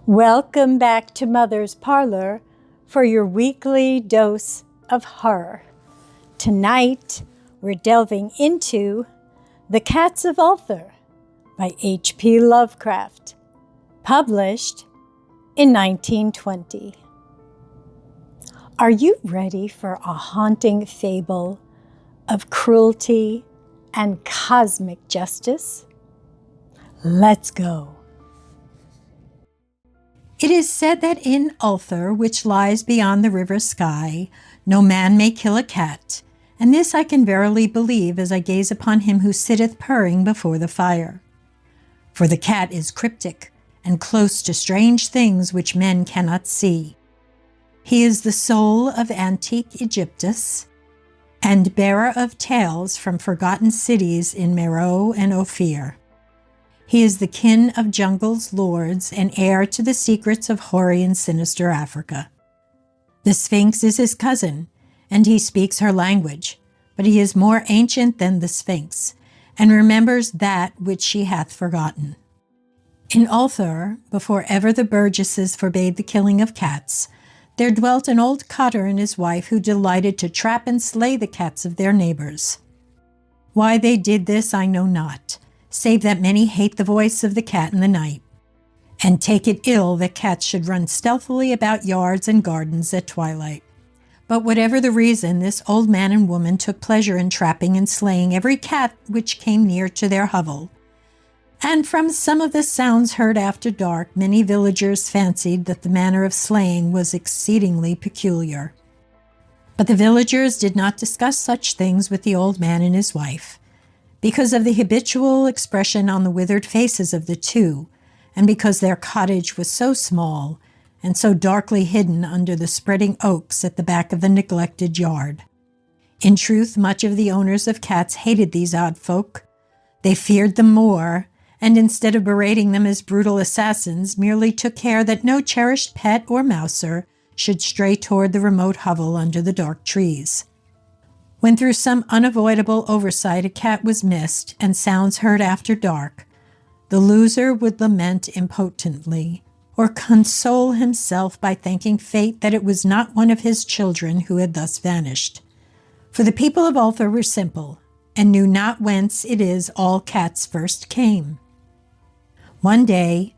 Welcome back to Mother's Parlor for your weekly dose of horror. Tonight, we're delving into The Cats of Ulthar by H.P. Lovecraft, published in 1920. Are you ready for a haunting fable of cruelty and cosmic justice? Let's go. It is said that in Ulthar, which lies beyond the river Sky, no man may kill a cat, and this I can verily believe as I gaze upon him who sitteth purring before the fire. For the cat is cryptic, and close to strange things which men cannot see. He is the soul of antique Egyptus, and bearer of tales from forgotten cities in Meroe and Ophir. He is the kin of jungle's lords and heir to the secrets of hoary and sinister Africa. The Sphinx is his cousin, and he speaks her language, but he is more ancient than the Sphinx, and remembers that which she hath forgotten. In Ulthar, before ever the burgesses forbade the killing of cats, there dwelt an old cotter and his wife who delighted to trap and slay the cats of their neighbors. Why they did this I know not, save that many hate the voice of the cat in the night, and take it ill that cats should run stealthily about yards and gardens at twilight. But whatever the reason, this old man and woman took pleasure in trapping and slaying every cat which came near to their hovel. And from some of the sounds heard after dark, many villagers fancied that the manner of slaying was exceedingly peculiar. But the villagers did not discuss such things with the old man and his wife, because of the habitual expression on the withered faces of the two, and because their cottage was so small and so darkly hidden under the spreading oaks at the back of the neglected yard. In truth, much of the owners of cats hated these odd folk. They feared them more, and instead of berating them as brutal assassins, merely took care that no cherished pet or mouser should stray toward the remote hovel under the dark trees. When through some unavoidable oversight a cat was missed and sounds heard after dark, the loser would lament impotently, or console himself by thanking fate that it was not one of his children who had thus vanished. For the people of Ulthar were simple, and knew not whence it is all cats first came. One day,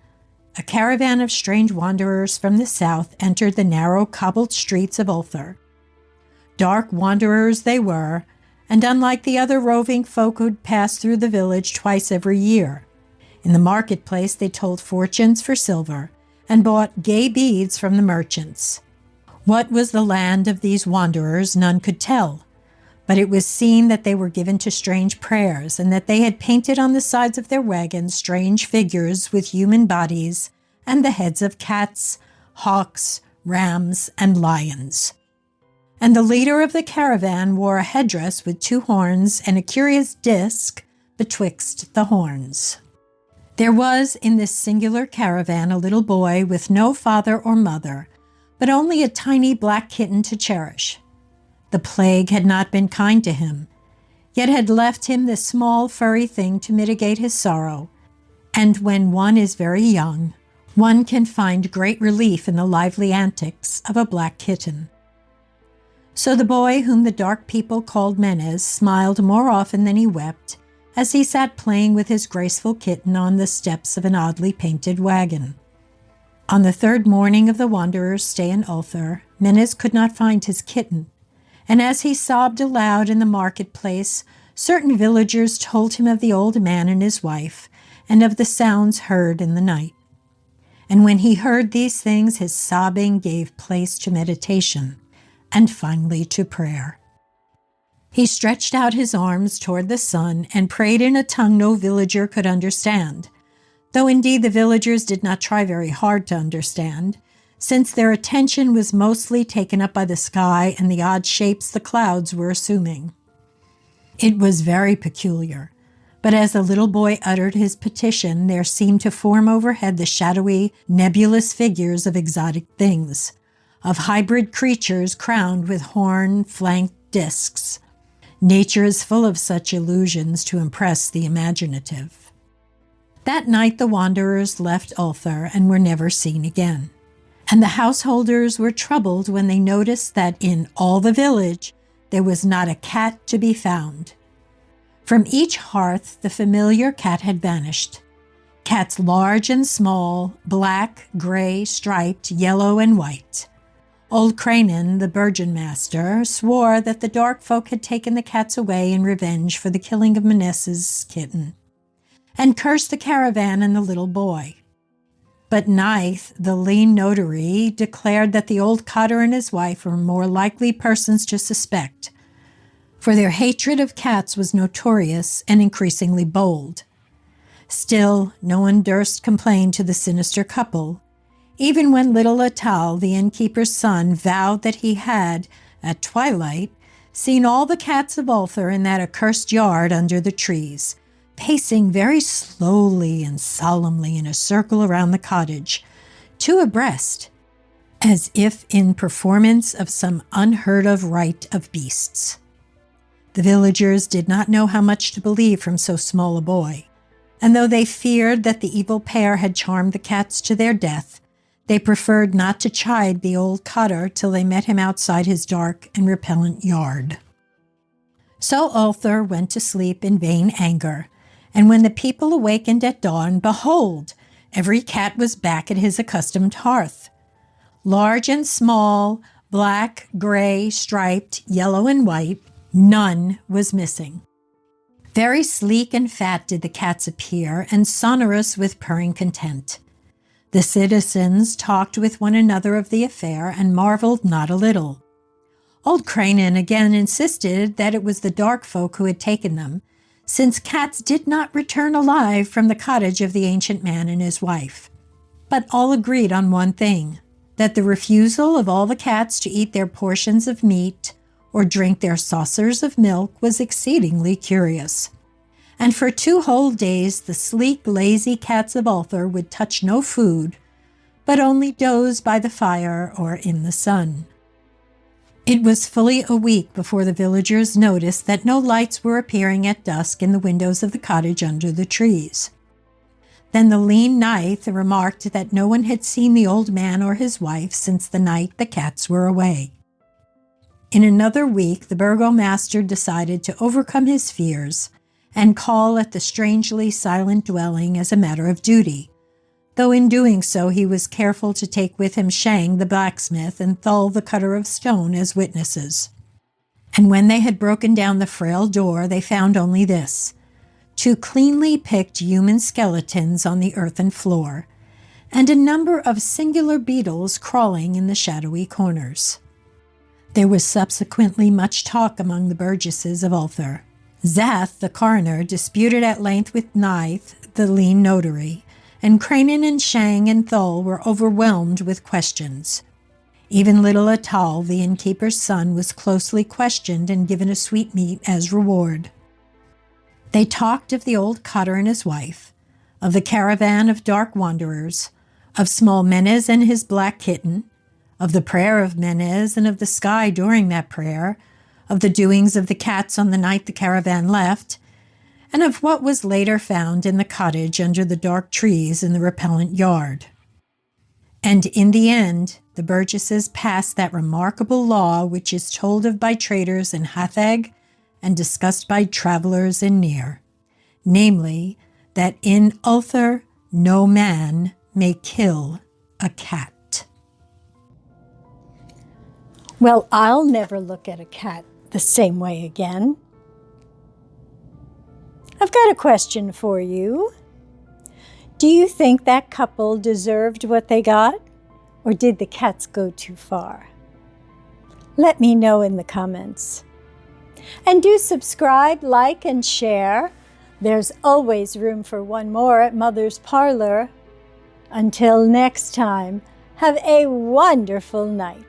a caravan of strange wanderers from the south entered the narrow cobbled streets of Ulthar. Dark wanderers they were, and unlike the other roving folk who'd pass through the village twice every year. In the marketplace they told fortunes for silver, and bought gay beads from the merchants. What was the land of these wanderers none could tell, but it was seen that they were given to strange prayers, and that they had painted on the sides of their wagons strange figures with human bodies and the heads of cats, hawks, rams, and lions. And the leader of the caravan wore a headdress with two horns and a curious disc betwixt the horns. There was in this singular caravan a little boy with no father or mother, but only a tiny black kitten to cherish. The plague had not been kind to him, yet had left him this small furry thing to mitigate his sorrow, and when one is very young, one can find great relief in the lively antics of a black kitten. So the boy, whom the dark people called Menez, smiled more often than he wept as he sat playing with his graceful kitten on the steps of an oddly painted wagon. On the third morning of the wanderer's stay in Ulthar, Menez could not find his kitten, and as he sobbed aloud in the marketplace, certain villagers told him of the old man and his wife, and of the sounds heard in the night. And when he heard these things, his sobbing gave place to meditation, and finally to prayer. He stretched out his arms toward the sun and prayed in a tongue no villager could understand, though indeed the villagers did not try very hard to understand, since their attention was mostly taken up by the sky and the odd shapes the clouds were assuming. It was very peculiar, but as the little boy uttered his petition, there seemed to form overhead the shadowy, nebulous figures of exotic things, of hybrid creatures crowned with horn-flanked discs. Nature is full of such illusions to impress the imaginative. That night the wanderers left Ulthar and were never seen again. And the householders were troubled when they noticed that in all the village there was not a cat to be found. From each hearth the familiar cat had vanished. Cats large and small, black, gray, striped, yellow, and white. Old Cranen, the Burgeon Master, swore that the dark folk had taken the cats away in revenge for the killing of Manessa's kitten, and cursed the caravan and the little boy. But Neith, the lean notary, declared that the old cotter and his wife were more likely persons to suspect, for their hatred of cats was notorious and increasingly bold. Still, no one durst complain to the sinister couple, even when little Atal, the innkeeper's son, vowed that he had, at twilight, seen all the cats of Ulthar in that accursed yard under the trees, pacing very slowly and solemnly in a circle around the cottage, two abreast, as if in performance of some unheard-of rite of beasts. The villagers did not know how much to believe from so small a boy, and though they feared that the evil pair had charmed the cats to their death, they preferred not to chide the old cotter till they met him outside his dark and repellent yard. So Ulthar went to sleep in vain anger, and when the people awakened at dawn, behold, every cat was back at his accustomed hearth. Large and small, black, gray, striped, yellow, and white, none was missing. Very sleek and fat did the cats appear, and sonorous with purring content. The citizens talked with one another of the affair and marveled not a little. Old Cranen again insisted that it was the dark folk who had taken them, since cats did not return alive from the cottage of the ancient man and his wife. But all agreed on one thing, that the refusal of all the cats to eat their portions of meat or drink their saucers of milk was exceedingly curious. And for 2 whole days the sleek, lazy cats of Ulthar would touch no food, but only doze by the fire or in the sun. It was fully a week before the villagers noticed that no lights were appearing at dusk in the windows of the cottage under the trees. Then the lean Neith remarked that no one had seen the old man or his wife since the night the cats were away. In another week, the burgomaster decided to overcome his fears and call at the strangely silent dwelling as a matter of duty, though in doing so he was careful to take with him Shang the blacksmith and Thul the cutter of stone as witnesses. And when they had broken down the frail door, they found only this: 2 cleanly picked human skeletons on the earthen floor, and a number of singular beetles crawling in the shadowy corners. There was subsequently much talk among the burgesses of Ulthar. Zath, the coroner, disputed at length with Neith, the lean notary, and Cranen and Shang and Thul were overwhelmed with questions. Even little Atal, the innkeeper's son, was closely questioned and given a sweetmeat as reward. They talked of the old cotter and his wife, of the caravan of dark wanderers, of small Menez and his black kitten, of the prayer of Menez and of the sky during that prayer, of the doings of the cats on the night the caravan left, and of what was later found in the cottage under the dark trees in the repellent yard. And in the end, the burgesses passed that remarkable law which is told of by traders in Hatheg and discussed by travelers in Nir, namely, that in Ulthar no man may kill a cat. Well, I'll never look at a cat the same way again. I've got a question for you. Do you think that couple deserved what they got, or did the cats go too far? Let me know in the comments. And do subscribe, like, and share. There's always room for one more at Mother's Parlor. Until next time, have a wonderful night.